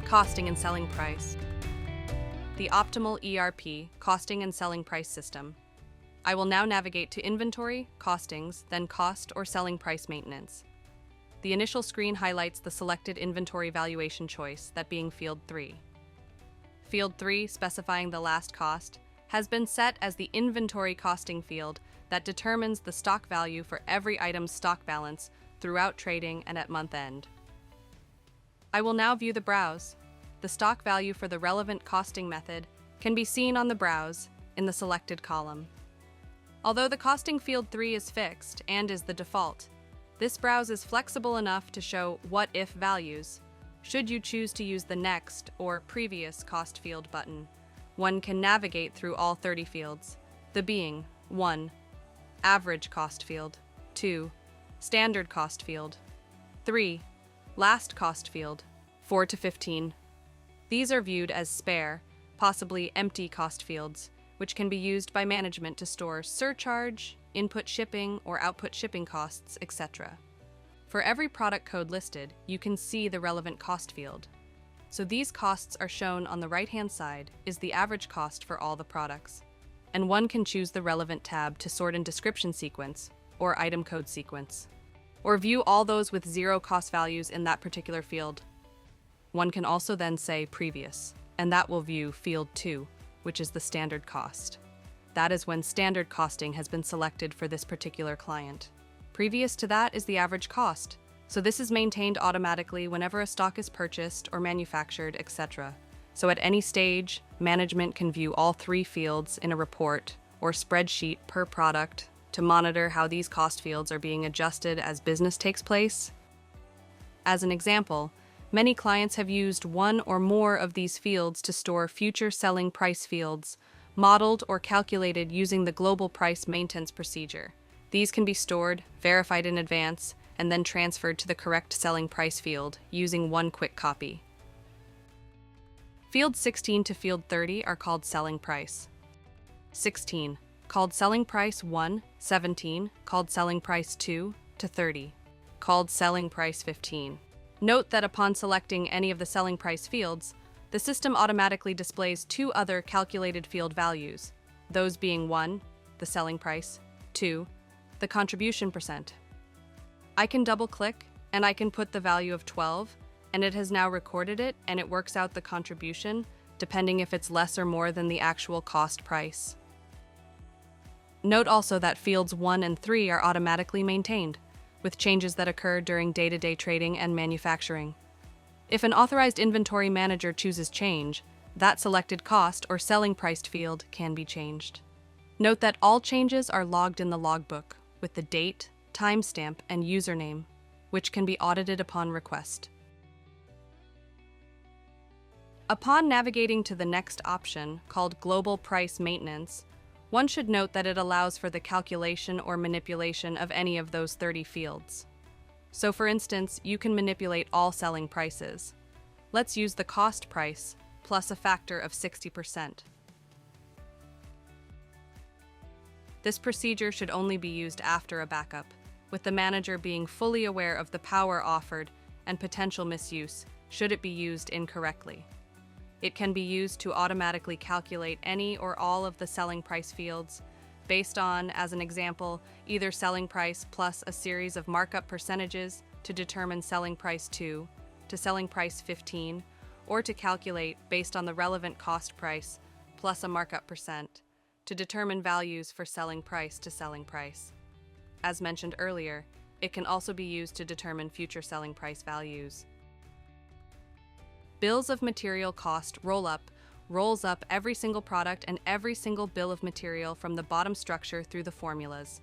Costing and selling price. The optimal ERP, costing and selling price system. I will now navigate to inventory, costings, then cost or selling price maintenance. The initial screen highlights the selected inventory valuation choice, that being Field 3. Field 3, specifying the last cost, has been set as the inventory costing field that determines the stock value for every item's stock balance throughout trading and at month end. I will now view the browse. The stock value for the relevant costing method can be seen on the browse in the selected column. Although the costing field 3 is fixed and is the default, this browse is flexible enough to show what-if values. Should you choose to use the Next or Previous Cost Field button, one can navigate through all 30 fields, the being 1. Average Cost Field, 2. Standard Cost Field, 3. Last Cost Field, 4 to 15. These are viewed as spare, possibly empty cost fields, which can be used by management to store surcharge, input shipping or output shipping costs, etc. For every product code listed, you can see the relevant cost field. So these costs are shown on the right-hand side is the average cost for all the products. And one can choose the relevant tab to sort in description sequence or item code sequence, or view all those with 0 cost values in that particular field. One can also then say Previous, and that will view Field 2, which is the standard cost. That is when standard costing has been selected for this particular client. Previous to that is the average cost, so this is maintained automatically whenever a stock is purchased or manufactured, etc. So at any stage, management can view all 3 fields in a report or spreadsheet per product to monitor how these cost fields are being adjusted as business takes place. As an example, many clients have used one or more of these fields to store future selling price fields, modeled or calculated using the global price maintenance procedure. These can be stored, verified in advance, and then transferred to the correct selling price field using one quick copy. Fields 16 to Field 30 are called selling price. 16, called selling price 1, 17, called selling price 2 to 30, called selling price 15. Note that upon selecting any of the selling price fields, the system automatically displays 2 other calculated field values, those being 1, the selling price, 2, the contribution percent. I can double-click and I can put the value of 12, and it has now recorded it and it works out the contribution, depending if it's less or more than the actual cost price. Note also that fields 1 and 3 are automatically maintained, with changes that occur during day-to-day trading and manufacturing. If an authorized inventory manager chooses change, that selected cost or selling priced field can be changed. Note that all changes are logged in the logbook with the date, timestamp, and username, which can be audited upon request. Upon navigating to the next option, called Global Price Maintenance, one should note that it allows for the calculation or manipulation of any of those 30 fields. So for instance, you can manipulate all selling prices. Let's use the cost price plus a factor of 60%. This procedure should only be used after a backup, with the manager being fully aware of the power offered and potential misuse should it be used incorrectly. It can be used to automatically calculate any or all of the selling price fields based on, as an example, either selling price plus a series of markup percentages to determine selling price 2 to selling price 15, or to calculate based on the relevant cost price plus a markup percent to determine values for selling price to selling price. As mentioned earlier, it can also be used to determine future selling price values. Bills of material cost roll-up rolls up every single product and every single bill of material from the bottom structure through the formulas,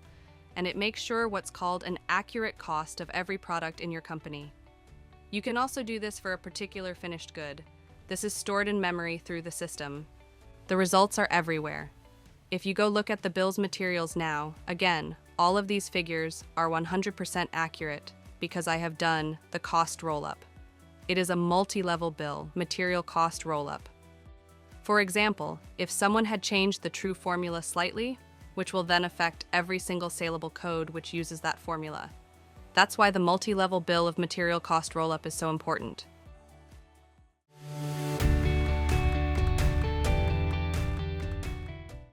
and it makes sure what's called an accurate cost of every product in your company. You can also do this for a particular finished good. This is stored in memory through the system. The results are everywhere. If you go look at the bills materials now, again, all of these figures are 100% accurate because I have done the cost roll-up. It is a multi-level bill, material cost roll-up. For example, if someone had changed the true formula slightly, which will then affect every single saleable code which uses that formula. That's why the multi-level bill of material cost roll-up is so important.